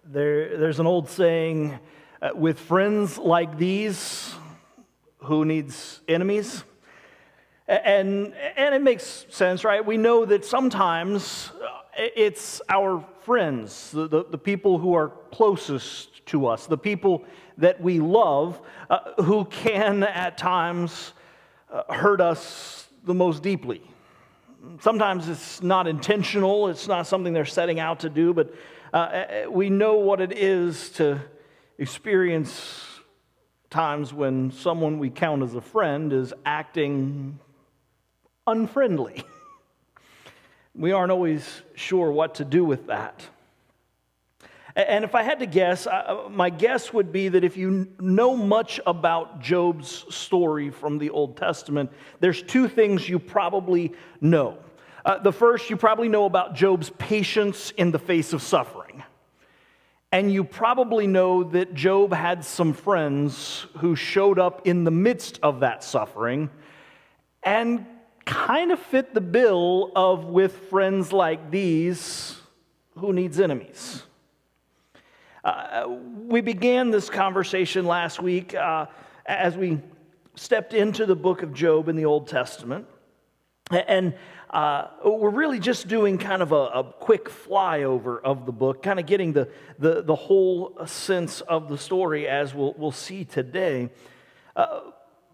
There's an old saying, with friends like these, who needs enemies? And it makes sense, right? We know that sometimes it's our friends, the people who are closest to us, the people that we love, who can at times hurt us the most deeply. Sometimes it's not intentional, it's not something they're setting out to do, but we know what it is to experience times when someone we count as a friend is acting unfriendly. We aren't always sure what to do with that. And if I had to guess, my guess would be that if you know much about Job's story from the Old Testament, there's two things you probably know. The first, you probably know about Job's patience in the face of suffering. And you probably know that Job had some friends who showed up in the midst of that suffering and kind of fit the bill of with friends like these, who needs enemies? We began this conversation last week as we stepped into the book of Job in the Old Testament. And we're really just doing kind of a quick flyover of the book, kind of getting the whole sense of the story as we'll see today.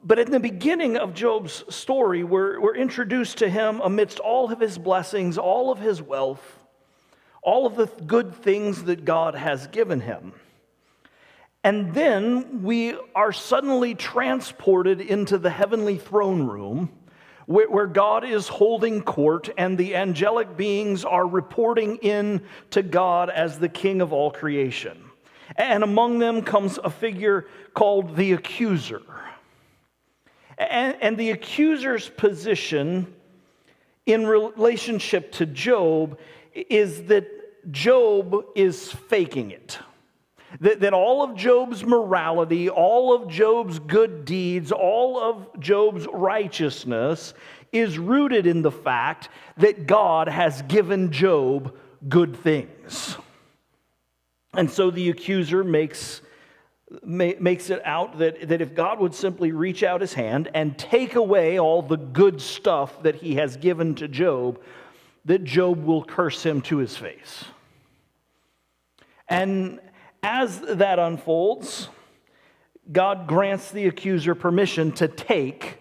But in the beginning of Job's story, we're introduced to him amidst all of his blessings, all of his wealth, all of the good things that God has given him. And then we are suddenly transported into the heavenly throne room where God is holding court and the angelic beings are reporting in to God as the king of all creation. And among them comes a figure called the accuser. And the accuser's position in relationship to Job is that Job is faking it. That all of Job's morality, all of Job's good deeds, all of Job's righteousness is rooted in the fact that God has given Job good things. And so the accuser makes it out that if God would simply reach out his hand and take away all the good stuff that he has given to Job, that Job will curse him to his face. And as that unfolds, God grants the accuser permission to take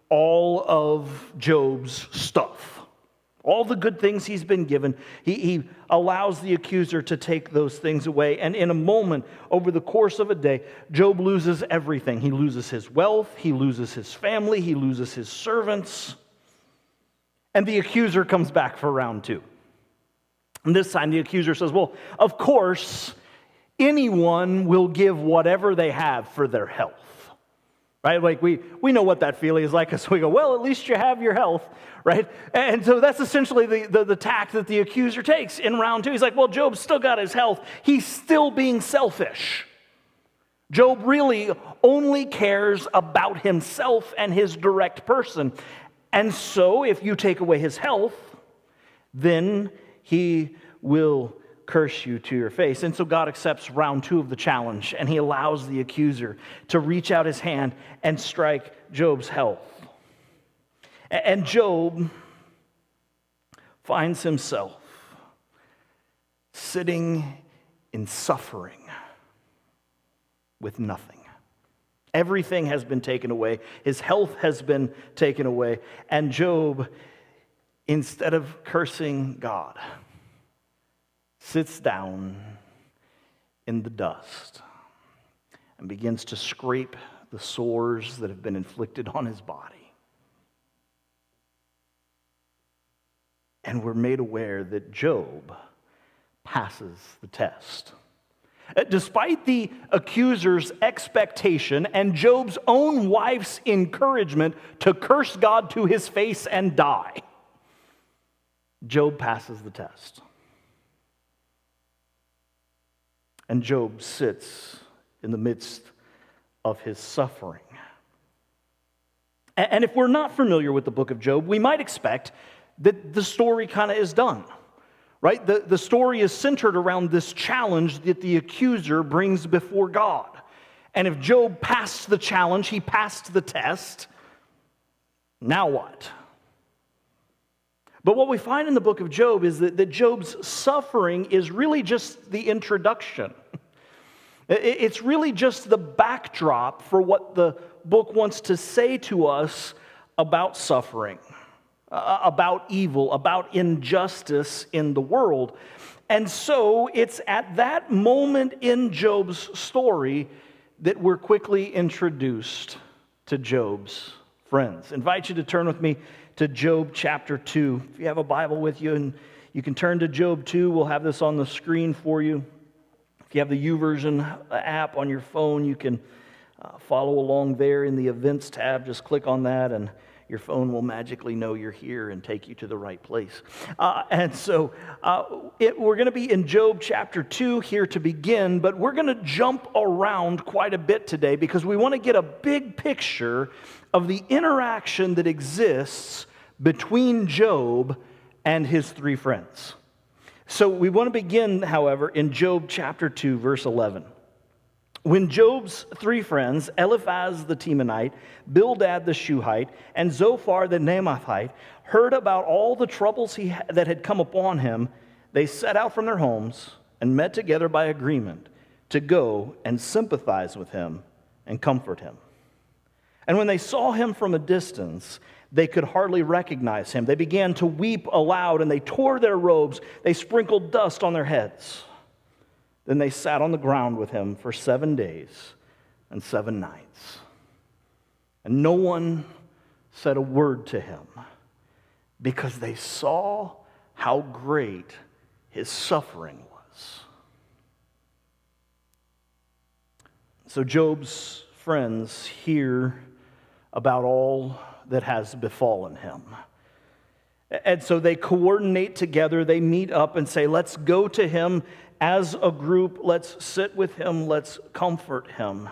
all of Job's stuff. All the good things he's been given, he allows the accuser to take those things away. And in a moment, over the course of a day, Job loses everything. He loses his wealth, he loses his family, he loses his servants. And the accuser comes back for round two. And this time the accuser says, well, of course, anyone will give whatever they have for their health. Right? Like we know what that feeling is like, so we go, well, at least you have your health, right? And so that's essentially the tack that the accuser takes in round two. He's like, well, Job's still got his health. He's still being selfish. Job really only cares about himself and his direct person. And so if you take away his health, then he will curse you to your face. And so God accepts round two of the challenge, and he allows the accuser to reach out his hand and strike Job's health. And Job finds himself sitting in suffering with nothing. Everything has been taken away. His health has been taken away. And Job, instead of cursing God, sits down in the dust and begins to scrape the sores that have been inflicted on his body. And we're made aware that Job passes the test. Despite the accuser's expectation and Job's own wife's encouragement to curse God to his face and die, Job passes the test. And Job sits in the midst of his suffering. And if we're not familiar with the book of Job, we might expect that the story kind of is done. right? The story is centered around this challenge that the accuser brings before God. And if Job passed the challenge, he passed the test, now what? But what we find in the book of Job is that Job's suffering is really just the introduction. It's really just the backdrop for what the book wants to say to us about suffering, about evil, about injustice in the world. And so it's at that moment in Job's story that we're quickly introduced to Job's friends. I invite you to turn with me to Job chapter 2. If you have a Bible with you, and you can turn to Job 2, we'll have this on the screen for you. If you have the YouVersion app on your phone, you can follow along there in the events tab. Just click on that and your phone will magically know you're here and take you to the right place. We're going to be in Job chapter 2 here to begin, but we're going to jump around quite a bit today because we want to get a big picture of the interaction that exists between Job and his three friends. So we want to begin, however, in Job chapter 2, verse 11. When Job's three friends, Eliphaz the Temanite, Bildad the Shuhite, and Zophar the Naamathite, heard about all the troubles that had come upon him, they set out from their homes and met together by agreement to go and sympathize with him and comfort him. And when they saw him from a distance, they could hardly recognize him. They began to weep aloud, and they tore their robes. They sprinkled dust on their heads. Then they sat on the ground with him for 7 days and 7 nights. And no one said a word to him because they saw how great his suffering was. So Job's friends hear about all that has befallen him. And so they coordinate together, they meet up and say, let's go to him as a group, let's sit with him, let's comfort him.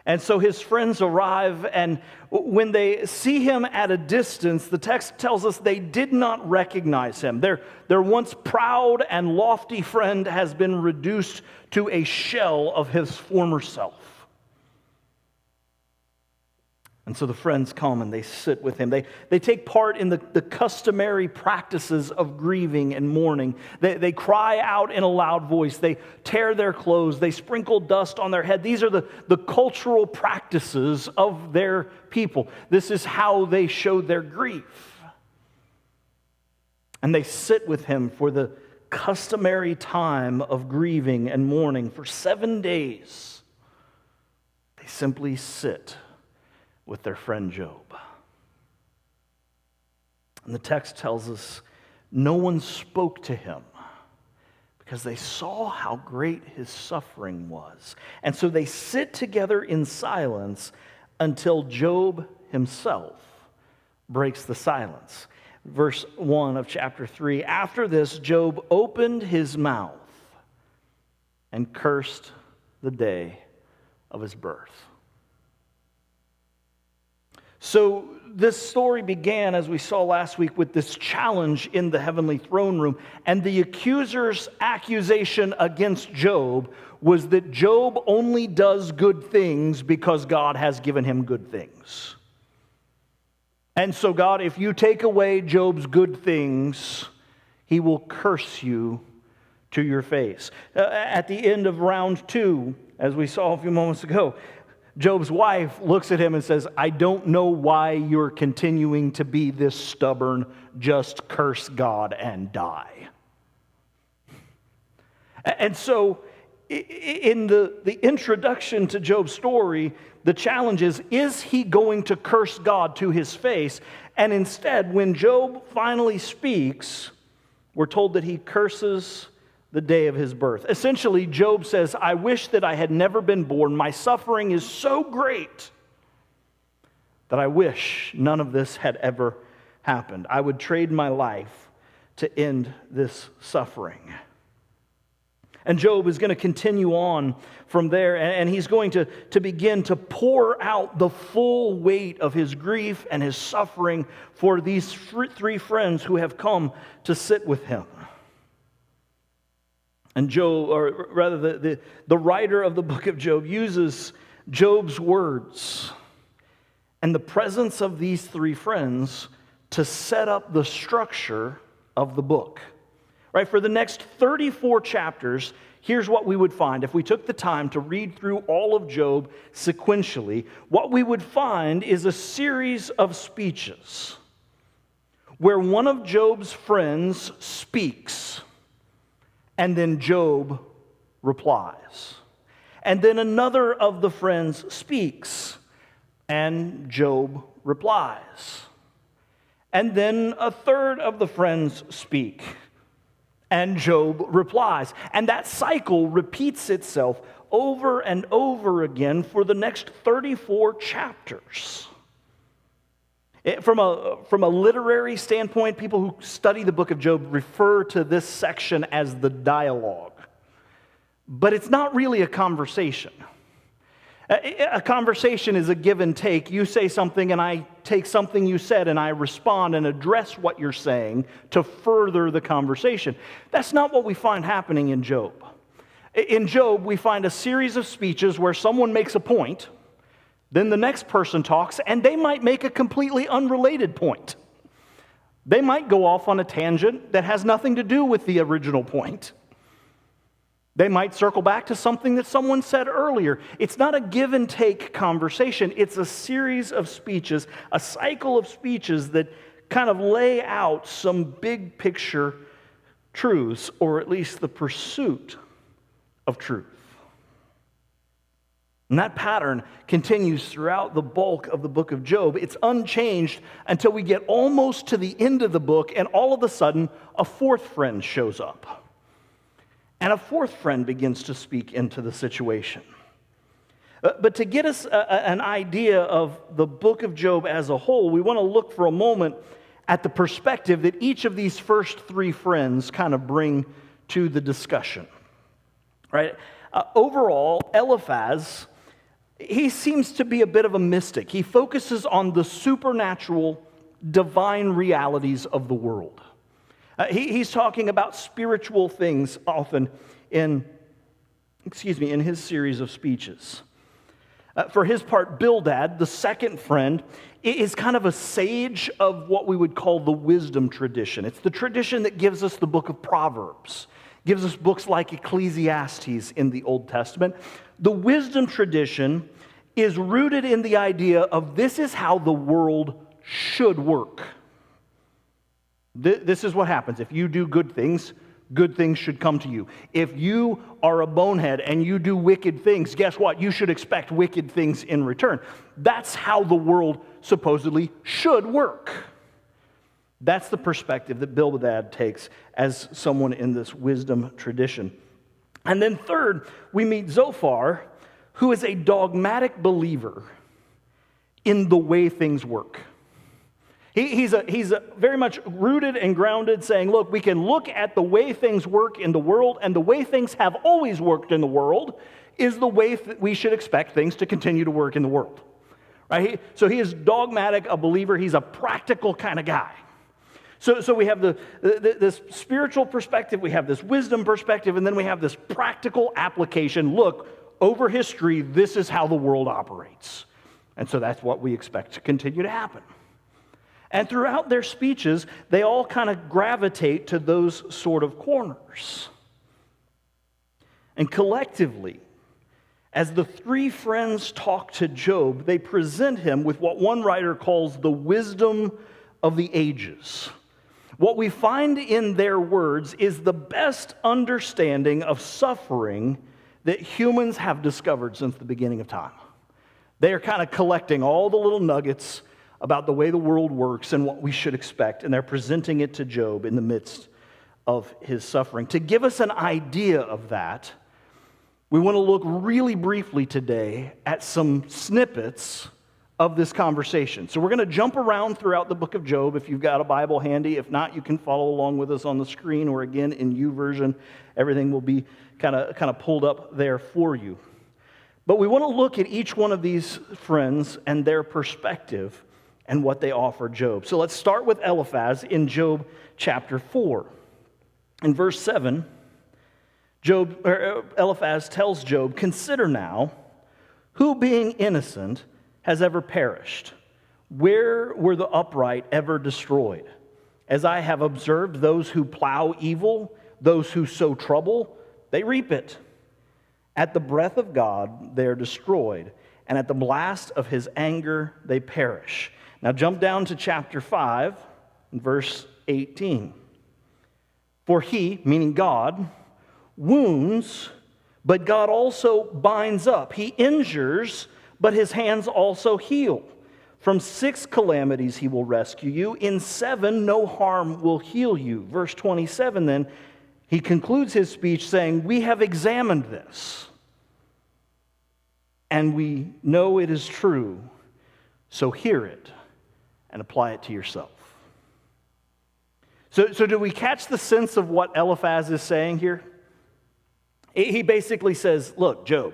And so his friends arrive, and when they see him at a distance, the text tells us they did not recognize him. Their once proud and lofty friend has been reduced to a shell of his former self. And so the friends come and they sit with him. They take part in the customary practices of grieving and mourning. They cry out in a loud voice. They tear their clothes. They sprinkle dust on their head. These are the cultural practices of their people. This is how they show their grief. And they sit with him for the customary time of grieving and mourning. For 7 days, they simply sit with their friend Job. And the text tells us no one spoke to him because they saw how great his suffering was. And so they sit together in silence until Job himself breaks the silence. Verse 1 of chapter 3, after this, Job opened his mouth and cursed the day of his birth. So this story began, as we saw last week, with this challenge in the heavenly throne room. And the accuser's accusation against Job was that Job only does good things because God has given him good things. And so God, if you take away Job's good things, he will curse you to your face. At the end of round 2, as we saw a few moments ago, Job's wife looks at him and says, I don't know why you're continuing to be this stubborn. Just curse God and die. And so in the introduction to Job's story, the challenge is he going to curse God to his face? And instead, when Job finally speaks, we're told that he curses the day of his birth. Essentially, Job says, I wish that I had never been born. My suffering is so great that I wish none of this had ever happened. I would trade my life to end this suffering. And Job is going to continue on from there, and he's going to begin to pour out the full weight of his grief and his suffering for these three friends who have come to sit with him. And Job, or rather the writer of the book of Job, uses Job's words and the presence of these three friends to set up the structure of the book. Right? For the next 34 chapters, here's what we would find. If we took the time to read through all of Job sequentially, what we would find is a series of speeches where one of Job's friends speaks, and then Job replies. And then another of the friends speaks, and Job replies. And then a third of the friends speak, and Job replies. And that cycle repeats itself over and over again for the next 34 chapters. From a literary standpoint, people who study the book of Job refer to this section as the dialogue. But it's not really a conversation. A conversation is a give and take. You say something and I take something you said and I respond and address what you're saying to further the conversation. That's not what we find happening in Job. In Job, we find a series of speeches where someone makes a point, then the next person talks, and they might make a completely unrelated point. They might go off on a tangent that has nothing to do with the original point. They might circle back to something that someone said earlier. It's not a give and take conversation. It's a series of speeches, a cycle of speeches that kind of lay out some big picture truths, or at least the pursuit of truth. And that pattern continues throughout the bulk of the book of Job. It's unchanged until we get almost to the end of the book, and all of a sudden, a fourth friend shows up. And a fourth friend begins to speak into the situation. But to get us an idea of the book of Job as a whole, we want to look for a moment at the perspective that each of these first three friends kind of bring to the discussion. Right? Overall, Eliphaz, he seems to be a bit of a mystic. He focuses on the supernatural, divine realities of the world. He's talking about spiritual things often in his series of speeches. For his part, Bildad, the second friend, is kind of a sage of what we would call the wisdom tradition. It's the tradition that gives us the book of Proverbs, gives us books like Ecclesiastes in the Old Testament. The wisdom tradition is rooted in the idea of this is how the world should work. This is what happens. If you do good things should come to you. If you are a bonehead and you do wicked things, guess what? You should expect wicked things in return. That's how the world supposedly should work. That's the perspective that Bildad takes as someone in this wisdom tradition. And then third, we meet Zophar, who is a dogmatic believer in the way things work. He's very much rooted and grounded, saying, look, we can look at the way things work in the world, and the way things have always worked in the world is the way that we should expect things to continue to work in the world. Right? So he is dogmatic, a believer. He's a practical kind of guy. So we have this spiritual perspective, we have this wisdom perspective, and then we have this practical application. Look, over history, this is how the world operates. And so that's what we expect to continue to happen. And throughout their speeches, they all kind of gravitate to those sort of corners. And collectively, as the three friends talk to Job, they present him with what one writer calls the wisdom of the ages. What we find in their words is the best understanding of suffering that humans have discovered since the beginning of time. They are kind of collecting all the little nuggets about the way the world works and what we should expect, and they're presenting it to Job in the midst of his suffering. To give us an idea of that, we want to look really briefly today at some snippets of this conversation. So we're going to jump around throughout the book of Job. If you've got a Bible handy, if not, you can follow along with us on the screen, or again in YouVersion. Everything will be kind of pulled up there for you. But we want to look at each one of these friends and their perspective and what they offer Job. So let's start with Eliphaz in Job chapter 4. In verse 7, Eliphaz tells Job, "Consider now, who being innocent has ever perished? Where were the upright ever destroyed? As I have observed, those who plow evil, those who sow trouble, they reap it. At the breath of God they are destroyed, and at the blast of his anger they perish." Now jump down to chapter 5, verse 18. "For he," meaning God, "wounds, but God also binds up. He injures, but his hands also heal. From 6 calamities he will rescue you. In 7 no harm will heal you." Verse 27 then, he concludes his speech saying, "We have examined this, and we know it is true. So hear it and apply it to yourself." So do we catch the sense of what Eliphaz is saying here? He basically says, look, Job,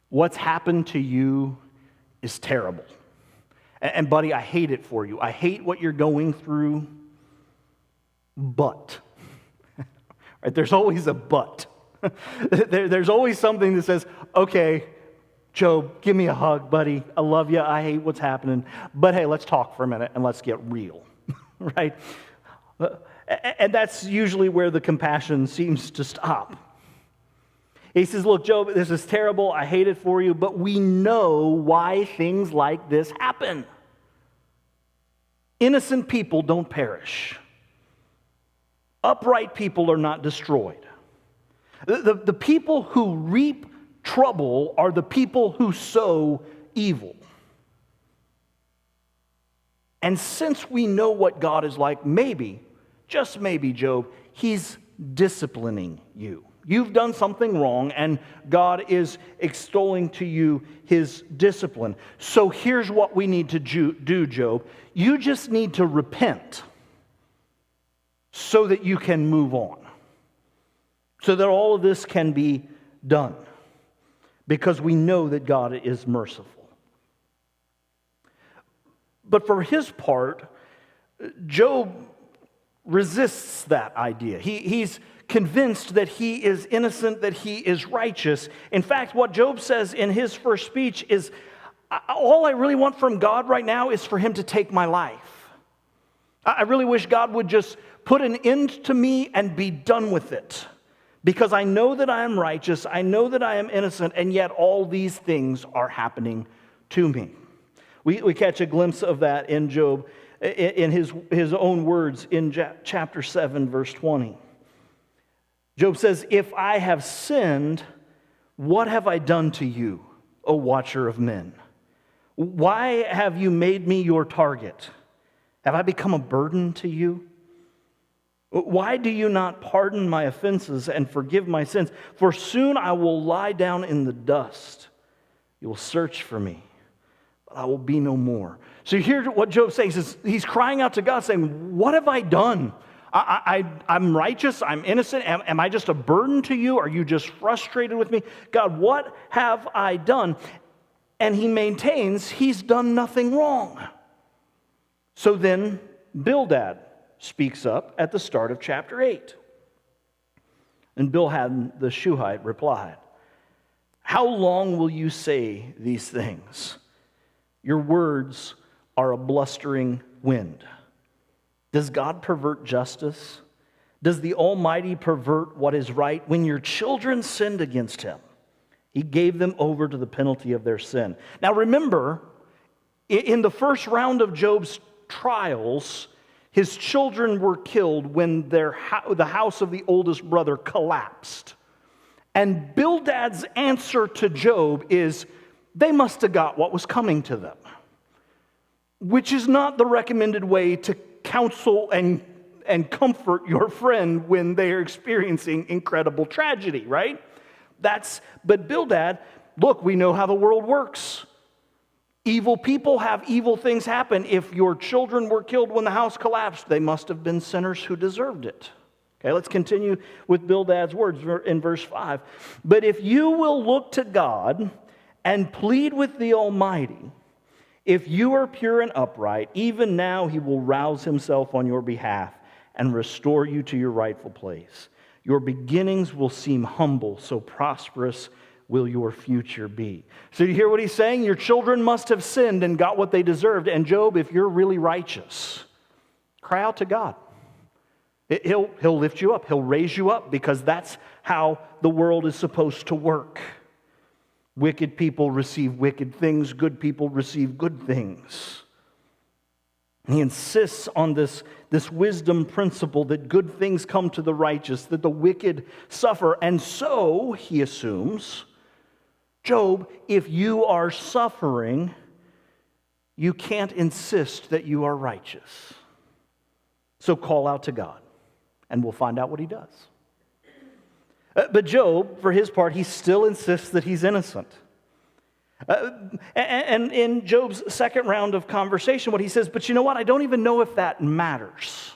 what's happened to you is terrible. And buddy, I hate it for you. I hate what you're going through, but. Right? There's always a but. There's always something that says, okay, Job, give me a hug, buddy. I love you. I hate what's happening. But hey, let's talk for a minute and let's get real. Right? And that's usually where the compassion seems to stop. He says, look, Job, this is terrible. I hate it for you, but we know why things like this happen. Innocent people don't perish. Upright people are not destroyed. The people who reap trouble are the people who sow evil. And since we know what God is like, maybe, just maybe, Job, he's disciplining you. You've done something wrong, and God is extolling to you his discipline. So here's what we need to do, Job. You just need to repent so that you can move on, so that all of this can be done, because we know that God is merciful. But for his part, Job resists that idea. He's convinced that he is innocent, that he is righteous. In fact, what Job says in his first speech is, all I really want from God right now is for him to take my life. I really wish God would just put an end to me and be done with it, because I know that I am righteous, I know that I am innocent, and yet all these things are happening to me. We catch a glimpse of that in Job, in his own words in chapter 7, verse 20. Job says, "If I have sinned, what have I done to you, O watcher of men? Why have you made me your target? Have I become a burden to you? Why do you not pardon my offenses and forgive my sins? For soon I will lie down in the dust. You will search for me, but I will be no more." So here's what Job says. He's crying out to God saying, what have I done? I'm righteous, I'm innocent. Am I just a burden to you? Are you just frustrated with me? God, what have I done? And he maintains he's done nothing wrong. So then Bildad speaks up at the start of chapter 8. And Bildad the Shuhite replied, "How long will you say these things? Your words are a blustering wind. Does God pervert justice? Does the Almighty pervert what is right? When your children sinned against him, he gave them over to the penalty of their sin." Now remember, in the first round of Job's trials, his children were killed when the house of the oldest brother collapsed. And Bildad's answer to Job is, they must have got what was coming to them, which is not the recommended way to counsel and comfort your friend when they are experiencing incredible tragedy, right? But Bildad, look, we know how the world works. Evil people have evil things happen. If your children were killed when the house collapsed, they must have been sinners who deserved it. Okay, let's continue with Bildad's words in verse 5. But if you will look to God and plead with the Almighty, if you are pure and upright, even now he will rouse himself on your behalf and restore you to your rightful place. Your beginnings will seem humble, so prosperous will your future be. So you hear what he's saying? Your children must have sinned and got what they deserved. And Job, if you're really righteous, cry out to God. He'll lift you up. He'll raise you up, because that's how the world is supposed to work. Wicked people receive wicked things. Good people receive good things. He insists on this wisdom principle that good things come to the righteous, that the wicked suffer. And so, he assumes, Job, if you are suffering, you can't insist that you are righteous. So call out to God, and we'll find out what he does. But Job, for his part, he still insists that he's innocent. And in Job's second round of conversation, what he says, but you know what? I don't even know if that matters.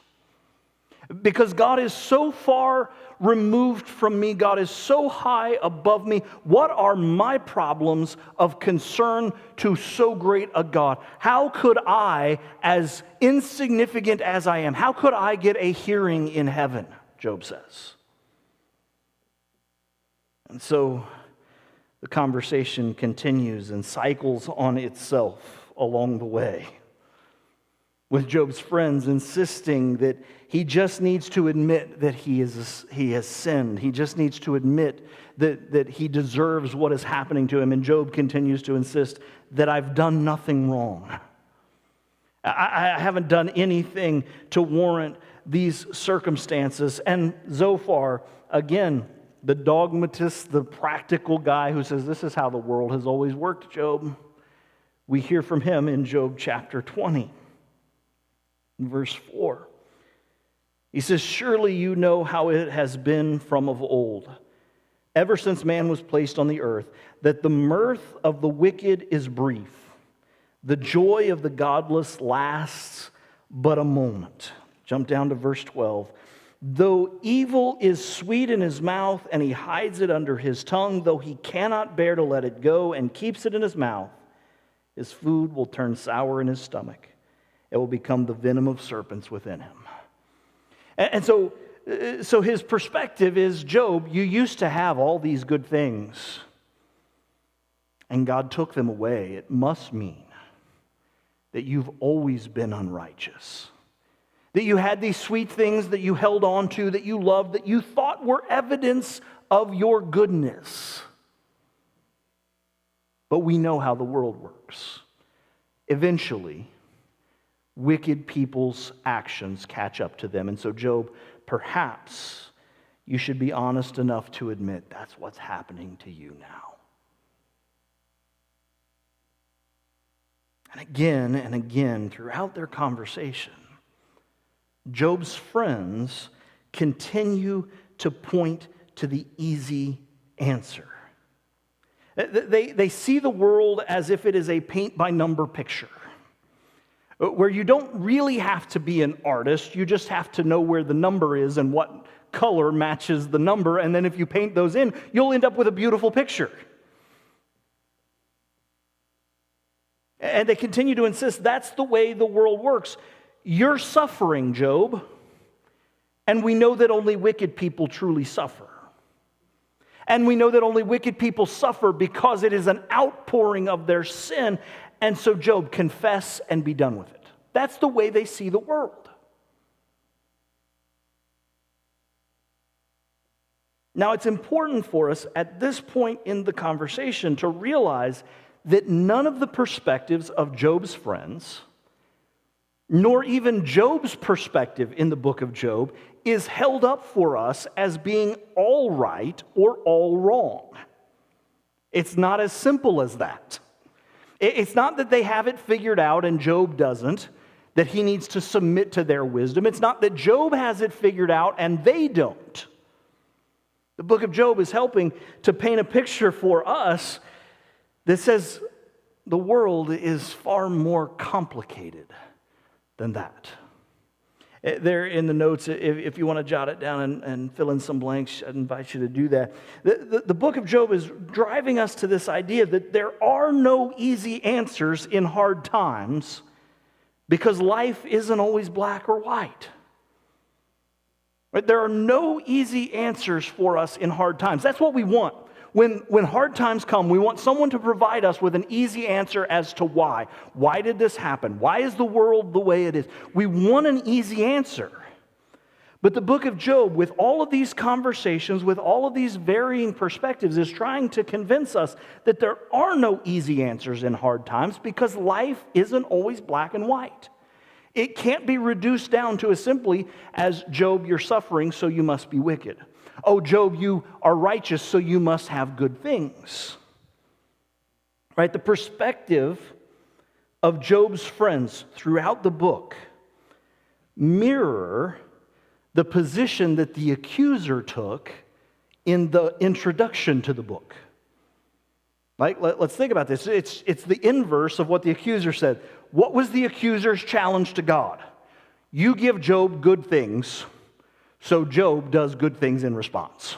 Because God is so far removed from me. God is so high above me. What are my problems of concern to so great a God? How could I, as insignificant as I am, how could I get a hearing in heaven? Job says. And so the conversation continues and cycles on itself along the way, with Job's friends insisting that he just needs to admit that he has sinned. He just needs to admit that he deserves what is happening to him. And Job continues to insist that I've done nothing wrong. I haven't done anything to warrant these circumstances. And Zophar, again, the dogmatist, the practical guy who says this is how the world has always worked, Job. We hear from him in Job chapter 20, verse 4. He says, surely you know how it has been from of old, ever since man was placed on the earth, that the mirth of the wicked is brief. The joy of the godless lasts but a moment. Jump down to verse 12. Though evil is sweet in his mouth, and he hides it under his tongue, though he cannot bear to let it go and keeps it in his mouth, his food will turn sour in his stomach. It will become the venom of serpents within him. And so his perspective is, Job, you used to have all these good things, and God took them away. It must mean that you've always been unrighteous. That you had these sweet things that you held on to, that you loved, that you thought were evidence of your goodness. But we know how the world works. Eventually, wicked people's actions catch up to them. And so, Job, perhaps you should be honest enough to admit that's what's happening to you now. And again, throughout their conversation, Job's friends continue to point to the easy answer. They see the world as if it is a paint-by-number picture, where you don't really have to be an artist. You just have to know where the number is and what color matches the number, and then if you paint those in, you'll end up with a beautiful picture. And they continue to insist that's the way the world works. You're suffering, Job, and we know that only wicked people truly suffer. And we know that only wicked people suffer because it is an outpouring of their sin. And so, Job, confess and be done with it. That's the way they see the world. Now, it's important for us at this point in the conversation to realize that none of the perspectives of Job's friends, nor even Job's perspective in the book of Job, is held up for us as being all right or all wrong. It's not as simple as that. It's not that they have it figured out and Job doesn't, that he needs to submit to their wisdom. It's not that Job has it figured out and they don't. The book of Job is helping to paint a picture for us that says the world is far more complicated than that. There in the notes, if you want to jot it down and fill in some blanks, I'd invite you to do that. The book of Job is driving us to this idea that there are no easy answers in hard times because life isn't always black or white. Right? There are no easy answers for us in hard times. That's what we want. When hard times come, we want someone to provide us with an easy answer as to why. Why did this happen? Why is the world the way it is? We want an easy answer. But the book of Job, with all of these conversations, with all of these varying perspectives, is trying to convince us that there are no easy answers in hard times because life isn't always black and white. It can't be reduced down to as simply as, Job, you're suffering, so you must be wicked. Oh, Job, you are righteous, so you must have good things. Right? The perspective of Job's friends throughout the book mirror the position that the accuser took in the introduction to the book. Right? Let's think about this. It's the inverse of what the accuser said. What was the accuser's challenge to God? You give Job good things, so Job does good things in response.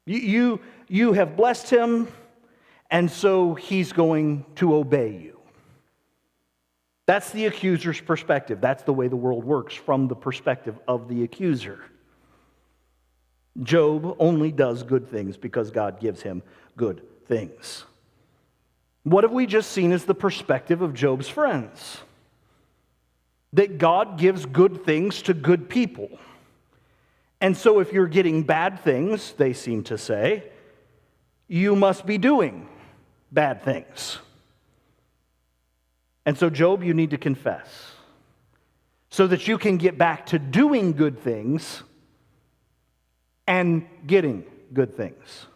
You have blessed him, and so he's going to obey you. That's the accuser's perspective. That's the way the world works from the perspective of the accuser. Job only does good things because God gives him good things. What have we just seen as the perspective of Job's friends? That God gives good things to good people. And so if you're getting bad things, they seem to say, you must be doing bad things. And so, Job, you need to confess so that you can get back to doing good things and getting good things.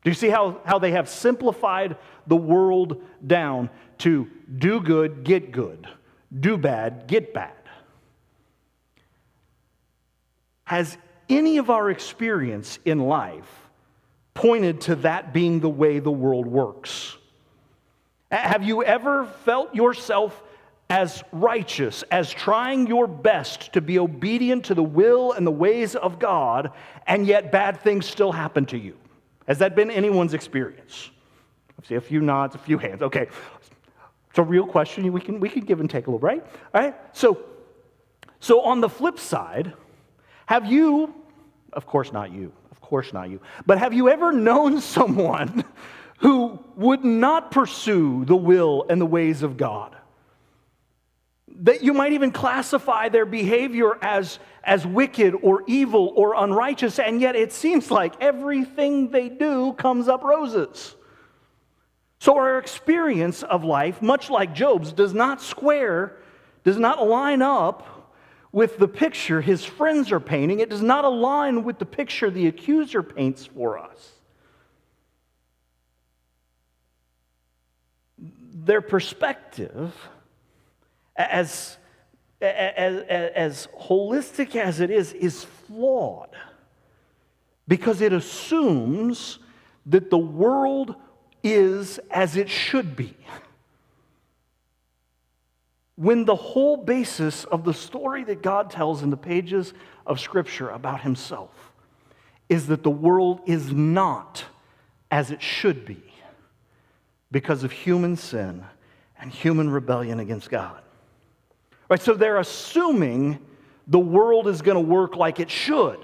Do you see how they have simplified the world down to do good, get good, do bad, get bad? Has any of our experience in life pointed to that being the way the world works? Have you ever felt yourself as righteous, as trying your best to be obedient to the will and the ways of God, and yet bad things still happen to you? Has that been anyone's experience? I see a few nods, a few hands. Okay, it's a real question. We can give and take a little, right? All right. So on the flip side, have you? Of course not you. But have you ever known someone who would not pursue the will and the ways of God? That you might even classify their behavior as wicked or evil or unrighteous, and yet it seems like everything they do comes up roses. So our experience of life, much like Job's, does not line up with the picture his friends are painting. It does not align with the picture the accuser paints for us. Their perspective, as holistic as it is flawed because it assumes that the world is as it should be, when the whole basis of the story that God tells in the pages of Scripture about himself is that the world is not as it should be because of human sin and human rebellion against God. Right, so they're assuming the world is going to work like it should.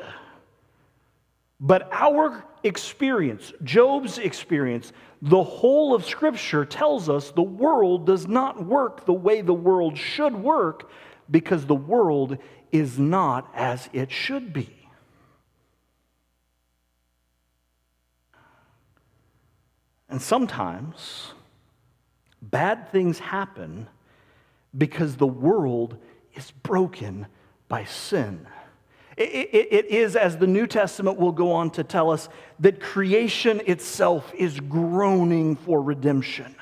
But our experience, Job's experience, the whole of Scripture tells us the world does not work the way the world should work because the world is not as it should be. And sometimes bad things happen because the world is broken by sin. It is, as the New Testament will go on to tell us, that creation itself is groaning for redemption.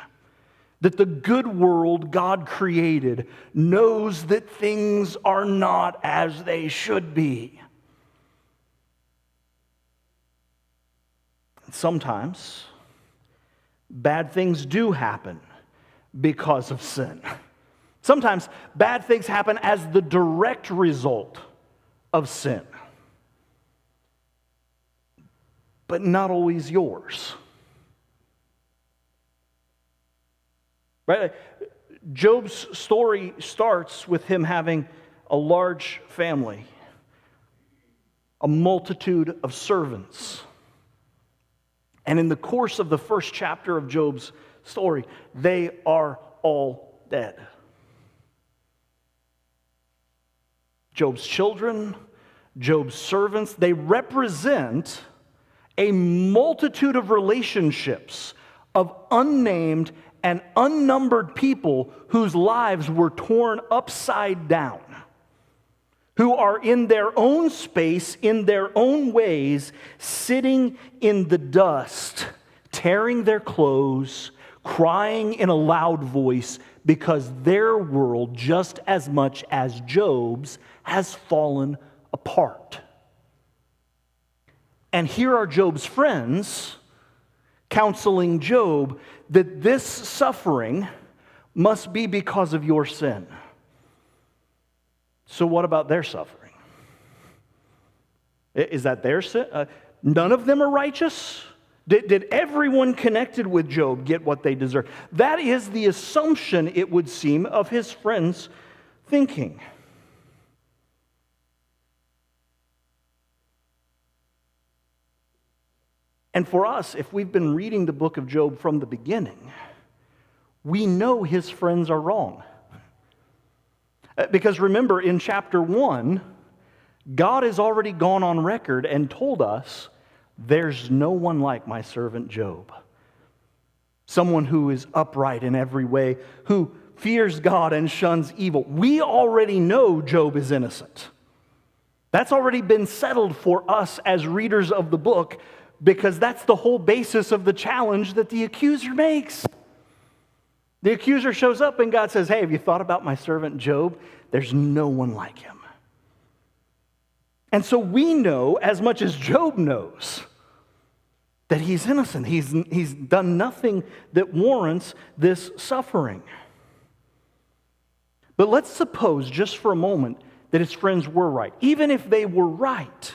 That the good world God created knows that things are not as they should be. And sometimes bad things do happen because of sin. Sometimes bad things happen as the direct result of sin, but not always yours. Right? Job's story starts with him having a large family, a multitude of servants. And in the course of the first chapter of Job's story, they are all dead. Job's children, Job's servants, they represent a multitude of relationships of unnamed and unnumbered people whose lives were torn upside down, who are in their own space, in their own ways, sitting in the dust, tearing their clothes, crying in a loud voice because their world, just as much as Job's, has fallen apart. And here are Job's friends counseling Job that this suffering must be because of your sin. So what about their suffering? Is that their sin? None of them are righteous? Did everyone connected with Job get what they deserve? That is the assumption, it would seem, of his friends' thinking. And for us, if we've been reading the book of Job from the beginning, we know his friends are wrong. Because remember, in chapter 1, God has already gone on record and told us, there's no one like my servant Job. Someone who is upright in every way, who fears God and shuns evil. We already know Job is innocent. That's already been settled for us as readers of the book, because that's the whole basis of the challenge that the accuser makes. The accuser shows up and God says, hey, have you thought about my servant Job? There's no one like him. And so we know, as much as Job knows, that he's innocent. He's done nothing that warrants this suffering. But let's suppose, just for a moment, that his friends were right. Even if they were right,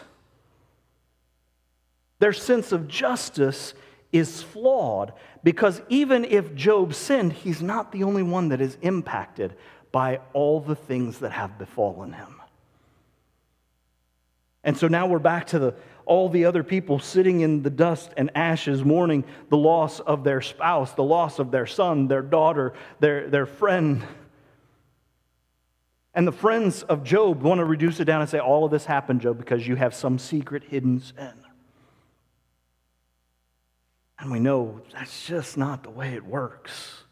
their sense of justice is flawed, because even if Job sinned, he's not the only one that is impacted by all the things that have befallen him. And so now we're back to all the other people sitting in the dust and ashes, mourning the loss of their spouse, the loss of their son, their daughter, their friend. And the friends of Job want to reduce it down and say, all of this happened, Job, because you have some secret hidden sin. And we know that's just not the way it works.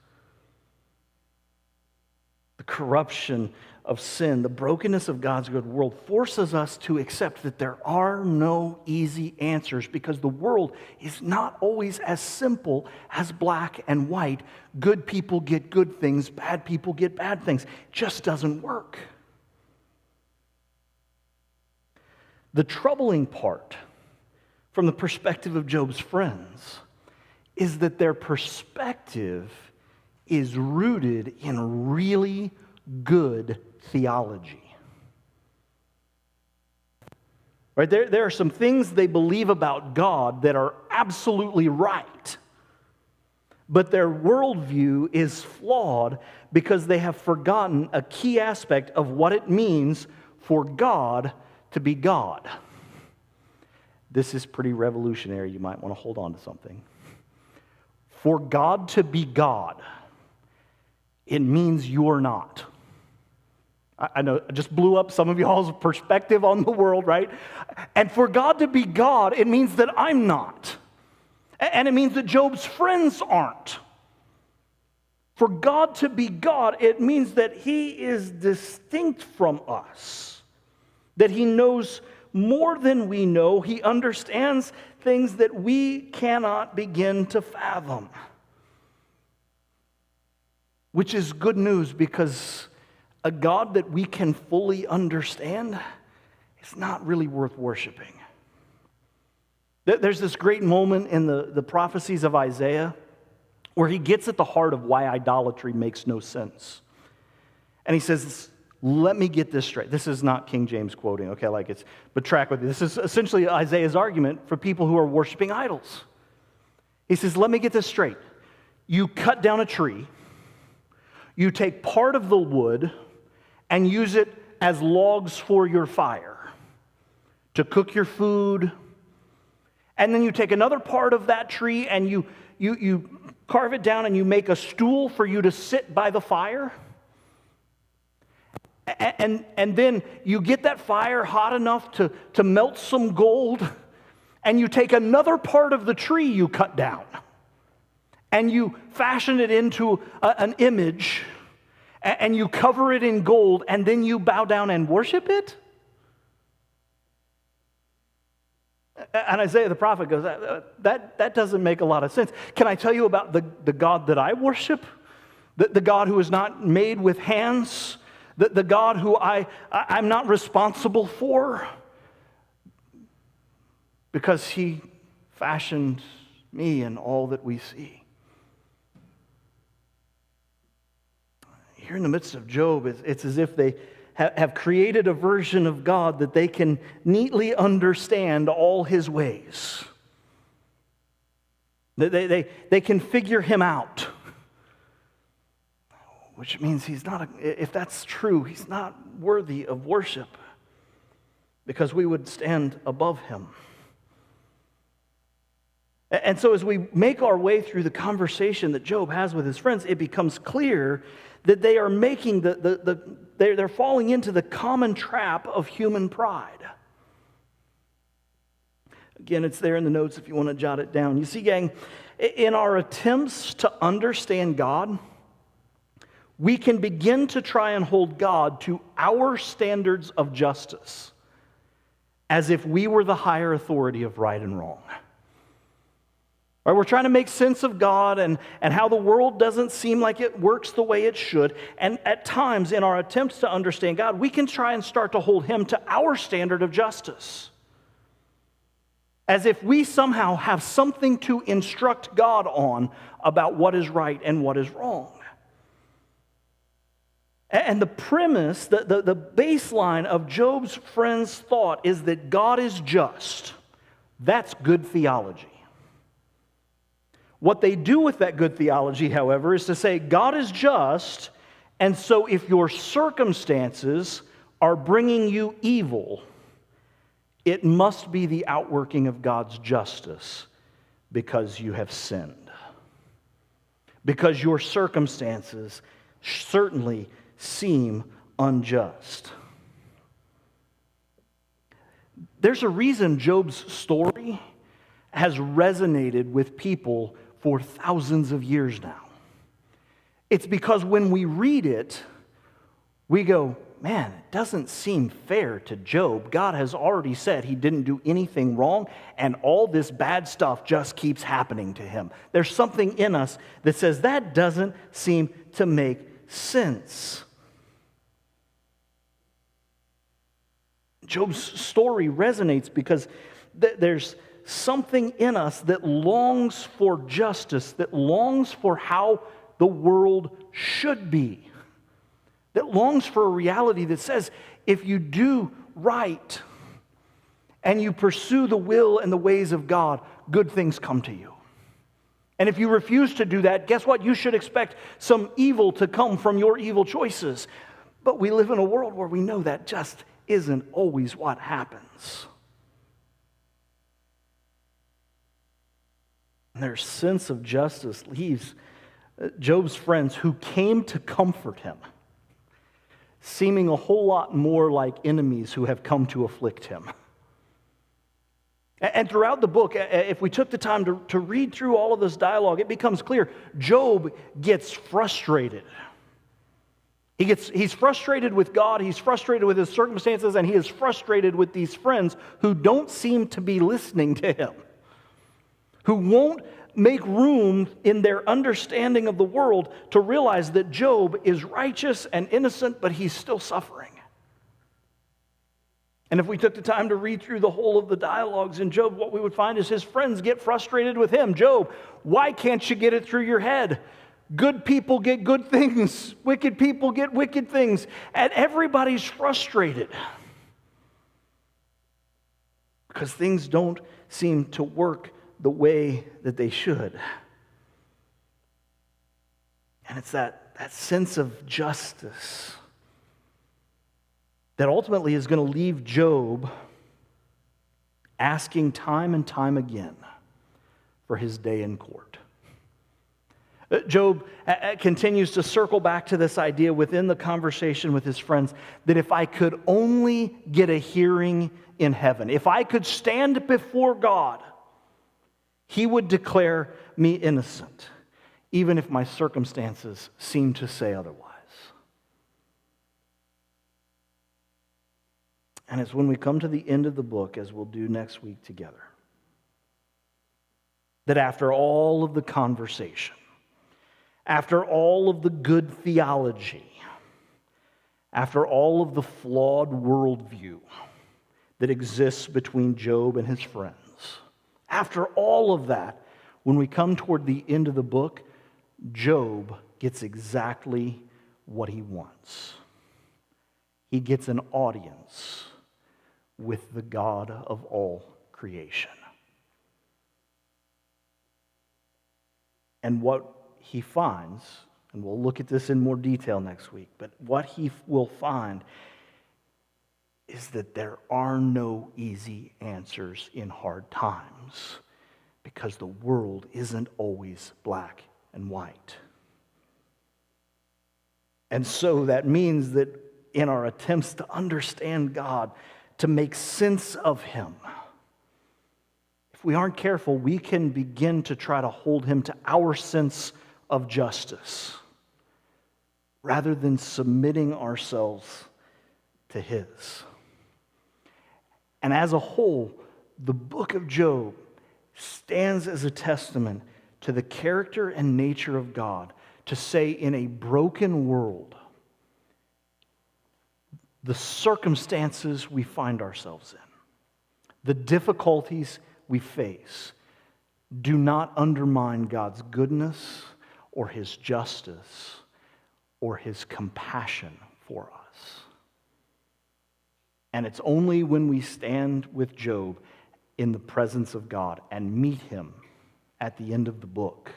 The corruption of sin, the brokenness of God's good world forces us to accept that there are no easy answers, because the world is not always as simple as black and white. Good people get good things, bad people get bad things. It just doesn't work. The troubling part, from the perspective of Job's friends, is that their perspective is rooted in really good theology. Right? There are some things they believe about God that are absolutely right, but their worldview is flawed because they have forgotten a key aspect of what it means for God to be God. This is pretty revolutionary. You might want to hold on to something. For God to be God, it means you're not. I know I just blew up some of y'all's perspective on the world, right? And for God to be God, it means that I'm not. And it means that Job's friends aren't. For God to be God, it means that he is distinct from us, that he knows more than we know. He understands things that we cannot begin to fathom, which is good news, because a God that we can fully understand is not really worth worshiping. There's this great moment in the prophecies of Isaiah where he gets at the heart of why idolatry makes no sense. And he says, let me get this straight. This is not King James quoting, okay, but track with me. This is essentially Isaiah's argument for people who are worshiping idols. He says, let me get this straight. You cut down a tree, you take part of the wood and use it as logs for your fire to cook your food, and then you take another part of that tree and you carve it down and you make a stool for you to sit by the fire. And then you get that fire hot enough to melt some gold, and you take another part of the tree you cut down and you fashion it into an image, and you cover it in gold, and then you bow down and worship it? And Isaiah the prophet goes, that doesn't make a lot of sense. Can I tell you about the God that I worship? The God who is not made with hands? The God who I'm not responsible for? Because he fashioned me and all that we see. Here in the midst of Job, it's as if they have created a version of God that they can neatly understand all his ways. They can figure him out. Which means if that's true, he's not worthy of worship, because we would stand above him. And so as we make our way through the conversation that Job has with his friends, it becomes clear that they are making they're falling into the common trap of human pride. Again, it's there in the notes if you want to jot it down. You see, gang, in our attempts to understand God, we can begin to try and hold God to our standards of justice as if we were the higher authority of right and wrong. Right, we're trying to make sense of God and how the world doesn't seem like it works the way it should. And at times, in our attempts to understand God, we can try and start to hold him to our standard of justice, as if we somehow have something to instruct God on about what is right and what is wrong. And the premise, the baseline of Job's friends' thought is that God is just. That's good theology. What they do with that good theology, however, is to say God is just, and so if your circumstances are bringing you evil, it must be the outworking of God's justice because you have sinned. Because your circumstances certainly seem unjust. There's a reason Job's story has resonated with people for thousands of years now. It's because when we read it, we go, man, it doesn't seem fair to Job. God has already said he didn't do anything wrong, and all this bad stuff just keeps happening to him. There's something in us that says that doesn't seem to make sense. Job's story resonates because there's something in us that longs for justice, that longs for how the world should be, that longs for a reality that says if you do right and you pursue the will and the ways of God, good things come to you. And if you refuse to do that, guess what? You should expect some evil to come from your evil choices. But we live in a world where we know that just isn't always what happens. And their sense of justice leaves Job's friends who came to comfort him seeming a whole lot more like enemies who have come to afflict him. And throughout the book, if we took the time to read through all of this dialogue, it becomes clear Job gets frustrated. He's frustrated with God, he's frustrated with his circumstances, and he is frustrated with these friends who don't seem to be listening to him, who won't make room in their understanding of the world to realize that Job is righteous and innocent, but he's still suffering. And if we took the time to read through the whole of the dialogues in Job, what we would find is his friends get frustrated with him. Job, why can't you get it through your head? Good people get good things. Wicked people get wicked things. And everybody's frustrated because things don't seem to work the way that they should. And it's that sense of justice that ultimately is going to leave Job asking time and time again for his day in court. Job continues to circle back to this idea within the conversation with his friends that if I could only get a hearing in heaven, if I could stand before God, he would declare me innocent, even if my circumstances seem to say otherwise. And it's when we come to the end of the book, as we'll do next week together, that after all of the conversation, after all of the good theology, after all of the flawed worldview that exists between Job and his friends, after all of that, when we come toward the end of the book, Job gets exactly what he wants. He gets an audience with the God of all creation. And what he finds, and we'll look at this in more detail next week, but what he will find is that there are no easy answers in hard times because the world isn't always black and white. And so that means that in our attempts to understand God, to make sense of him, if we aren't careful, we can begin to try to hold him to our sense of justice rather than submitting ourselves to his. And as a whole, the book of Job stands as a testament to the character and nature of God to say in a broken world, the circumstances we find ourselves in, the difficulties we face, do not undermine God's goodness or his justice or his compassion for us. And it's only when we stand with Job in the presence of God and meet him at the end of the book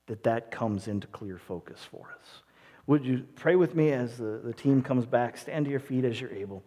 that comes into clear focus for us. Would you pray with me as the team comes back? Stand to your feet as you're able.